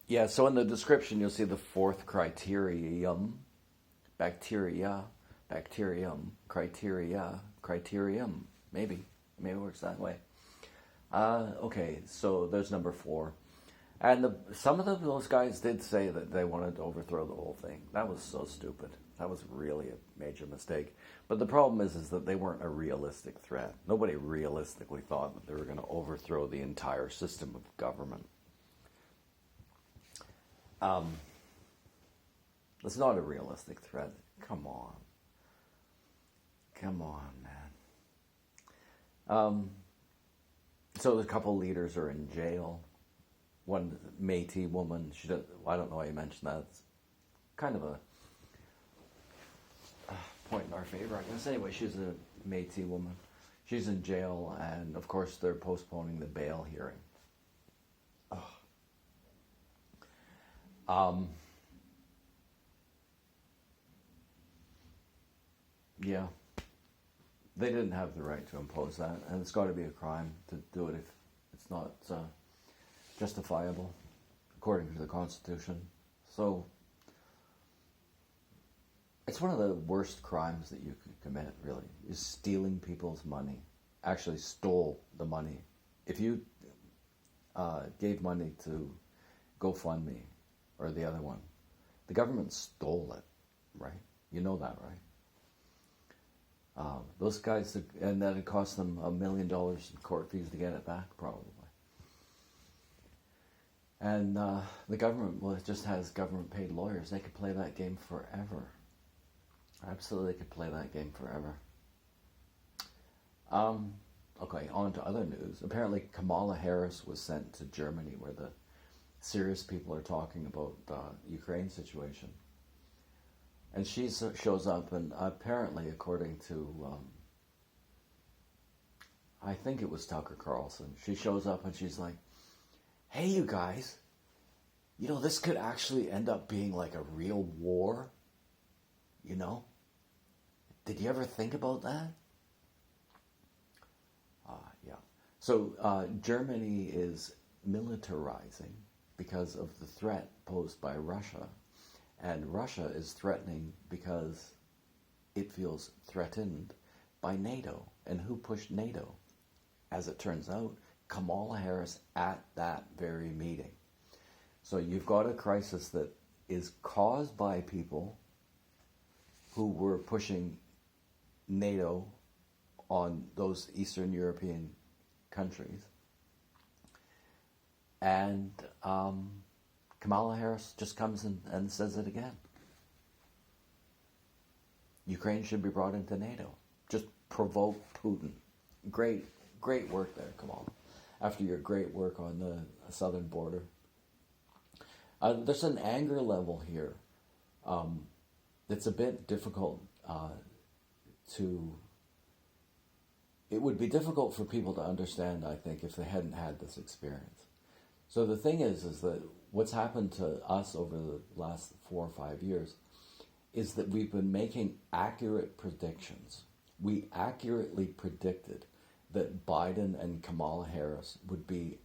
Yeah, so in the description, you'll see the fourth criterium, bacteria, bacterium, criteria, criterium. Maybe it works that way. Okay, so there's number four. And some of those guys did say that they wanted to overthrow the whole thing. That was so stupid. That was really a major mistake. But the problem is that they weren't a realistic threat. Nobody realistically thought that they were going to overthrow the entire system of government. It's not a realistic threat. Come on. Come on, man. So a couple leaders are in jail. One Métis woman, I don't know why you mentioned that. It's kind of a point in our favor, I guess. Anyway, she's a Métis woman. She's in jail, and of course they're postponing the bail hearing. Yeah, they didn't have the right to impose that, and it's got to be a crime to do it if it's not justifiable according to the Constitution. So it's one of the worst crimes that you could commit, really, is stealing people's money. Actually stole the money. If you gave money to GoFundMe or the other one, the government stole it, right? You know that, right? Those guys, and then it cost them $1 million in court fees to get it back, probably. And the government, well, it just has government-paid lawyers. They could play that game forever. Absolutely could play that game forever. Okay, on to other news. Apparently Kamala Harris was sent to Germany, where the serious people are talking about the Ukraine situation. And she shows up, and apparently, according to, I think it was Tucker Carlson, she shows up and she's like, hey, you guys, you know, this could actually end up being like a real war, you know? Did you ever think about that? Yeah. So Germany is militarizing because of the threat posed by Russia. And Russia is threatening because it feels threatened by NATO. And who pushed NATO? As it turns out, Kamala Harris at that very meeting. So you've got a crisis that is caused by people who were pushing NATO on those Eastern European countries. And Kamala Harris just comes in and says it again. Ukraine should be brought into NATO. Just provoke Putin. Great work there, Kamala. After your great work on the southern border. There's an anger level here that's a bit difficult it would be difficult for people to understand, I think, if they hadn't had this experience. So the thing is that what's happened to us over the last 4 or 5 years is that we've been making accurate predictions. We accurately predicted that Biden and Kamala Harris would be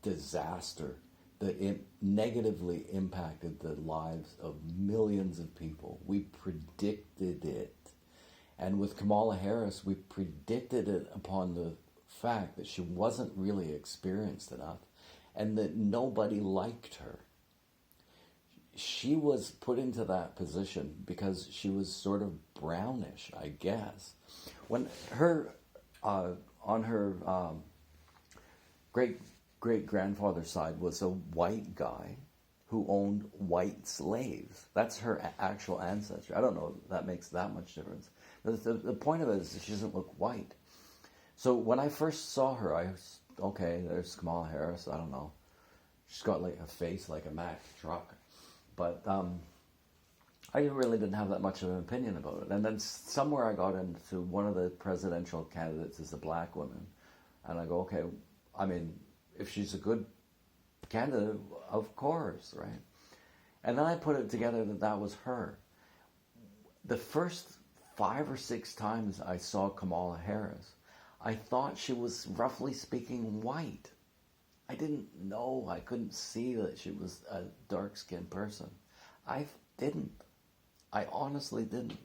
disaster, that it negatively impacted the lives of millions of people. We predicted it. And with Kamala Harris, we predicted it upon the fact that she wasn't really experienced enough and that nobody liked her. She was put into that position because she was sort of brownish, I guess. When her, on her great-grandfather's side was a white guy who owned white slaves. That's her actual ancestry. I don't know if that makes that much difference. The point of it is that she doesn't look white. So when I first saw her, I was, okay, there's Kamala Harris, I don't know. She's got like a face like a Mack truck. But I really didn't have that much of an opinion about it. And then somewhere I got into one of the presidential candidates is a black woman. And I go, okay, I mean, if she's a good candidate, of course, right? And then I put it together that that was her. The first 5 or 6 times I saw Kamala Harris, I thought she was roughly speaking white. I didn't know. I couldn't see that she was a dark-skinned person. I didn't. I honestly didn't.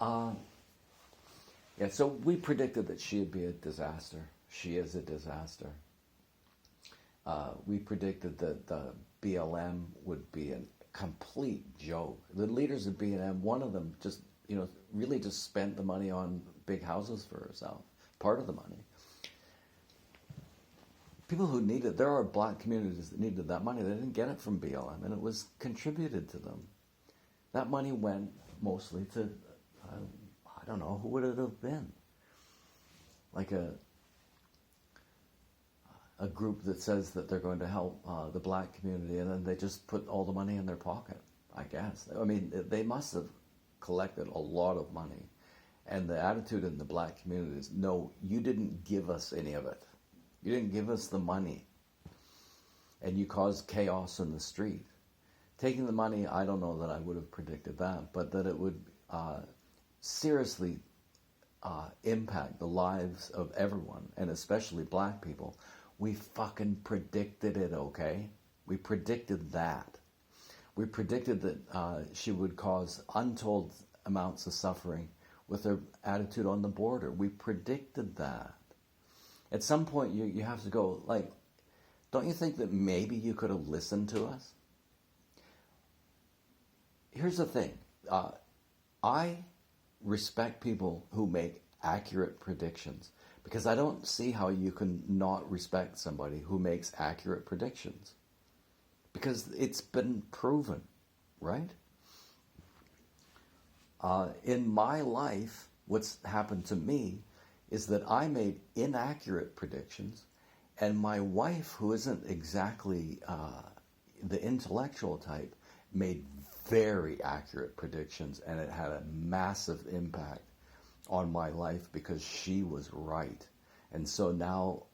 Yeah, so we predicted that she'd be a disaster. She is a disaster. We predicted that the BLM would be a complete joke. The leaders of BLM, one of them just, really just spent the money on big houses for herself. Part of the money. People who needed, there are black communities that needed that money. They didn't get it from BLM, and it was contributed to them. That money went mostly to, I don't know, who would it have been? Like a group that says that they're going to help the black community, and then they just put all the money in their pocket, I guess. I mean, they must have collected a lot of money. And the attitude in the black community is, no, you didn't give us any of it. You didn't give us the money. And you caused chaos in the street. Taking the money, I don't know that I would have predicted that, but that it would seriously impact the lives of everyone, and especially black people. We fucking predicted it, okay? We predicted that. We predicted that she would cause untold amounts of suffering with her attitude on the border. We predicted that. At some point, you have to go, like, don't you think that maybe you could have listened to us? Here's the thing. I respect people who make accurate predictions, because I don't see how you can not respect somebody who makes accurate predictions. Because it's been proven, right? In my life, what's happened to me is that I made inaccurate predictions, and my wife, who isn't exactly the intellectual type, made very accurate predictions, and it had a massive impact on my life because she was right. And so now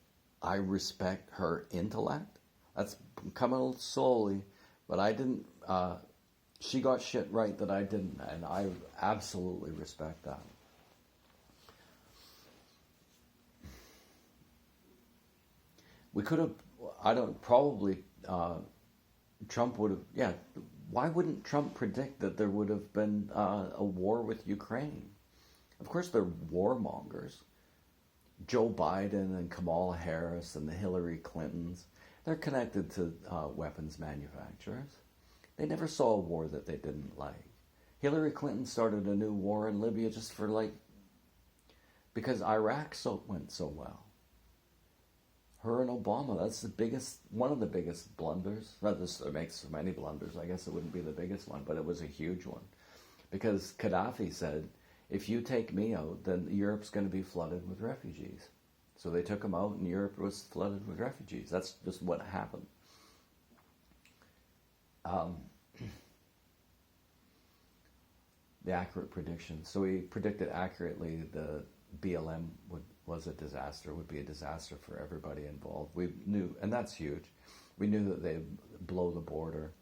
I respect her intellect. That's coming slowly, but I didn't, she got shit right that I didn't, and I absolutely respect that. We could have, Trump would have, why wouldn't Trump predict that there would have been a war with Ukraine? Of course they're warmongers. Joe Biden and Kamala Harris and the Hillary Clintons, they're connected to weapons manufacturers. They never saw a war that they didn't like. Hillary Clinton started a new war in Libya just because Iraq went so well. Her and Obama, that's one of the biggest blunders. Not just it makes so many blunders. I guess it wouldn't be the biggest one, but it was a huge one. Because Gaddafi said, if you take me out, then Europe's going to be flooded with refugees. So they took him out, and Europe was flooded with refugees. That's just what happened. The accurate prediction. So we predicted accurately the BLM was a disaster, would be a disaster for everybody involved. We knew, and that's huge, we knew that they'd blow the border.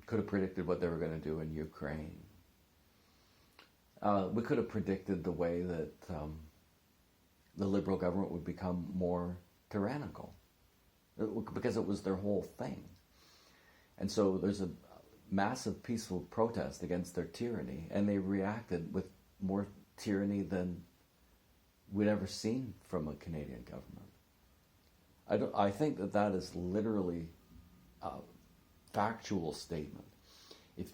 Could have predicted what they were going to do in Ukraine. We could have predicted the way that the liberal government would become more tyrannical, because it was their whole thing. And so there's a massive peaceful protest against their tyranny, and they reacted with more tyranny than we'd ever seen from a Canadian government. I think that is literally a factual statement. If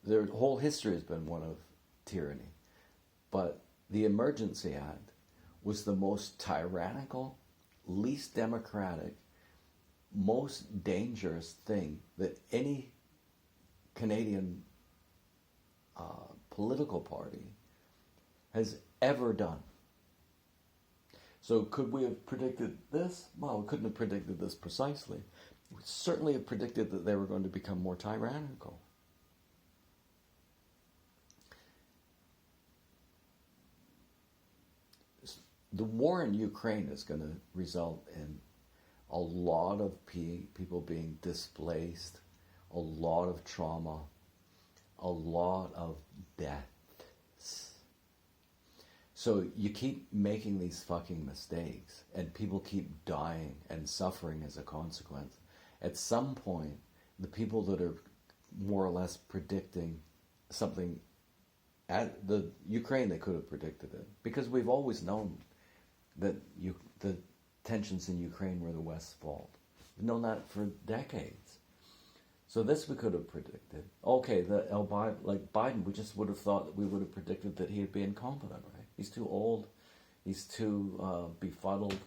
their whole history has been one of tyranny, but the Emergency Act was the most tyrannical, least democratic, most dangerous thing that any Canadian political party has ever done. So could we have predicted this? Well, we couldn't have predicted this precisely. We certainly have predicted that they were going to become more tyrannical. The war in Ukraine is going to result in a lot of people being displaced, a lot of trauma, a lot of deaths. So you keep making these fucking mistakes, and people keep dying and suffering as a consequence. At some point, the people that are more or less predicting something at the Ukraine, they could have predicted it, because we've always known that the tensions in Ukraine were the West's fault. We've known that for decades. So this we could have predicted. Okay, Biden, we just would have thought that we would have predicted that he'd be incompetent, right? He's too old. He's too befuddled.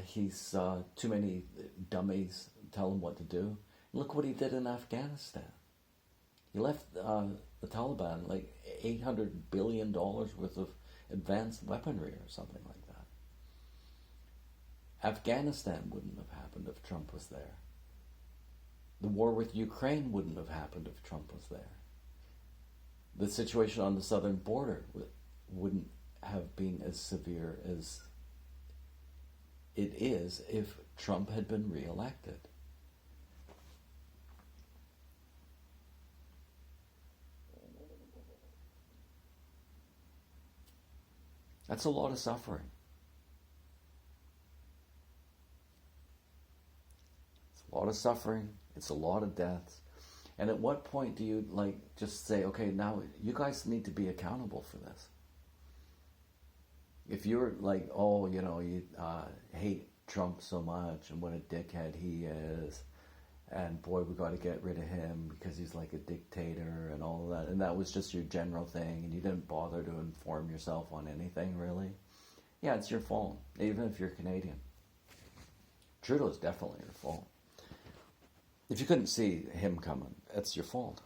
He's too many dummies tell him what to do. Look what he did in Afghanistan. He left the Taliban like $800 billion worth of advanced weaponry or something like that. Afghanistan wouldn't have happened if Trump was there. The war with Ukraine wouldn't have happened if Trump was there. The situation on the southern border wouldn't have been as severe as it is if Trump had been reelected. That's a lot of suffering. It's a lot of suffering. It's a lot of deaths. And at what point do you just say, okay, now you guys need to be accountable for this? If you're like, oh, you hate Trump so much and what a dickhead he is, and boy, we got to get rid of him because he's like a dictator and all of that, and that was just your general thing, and you didn't bother to inform yourself on anything really, yeah, it's your fault, even if you're Canadian. Trudeau's definitely your fault. If you couldn't see him coming, it's your fault.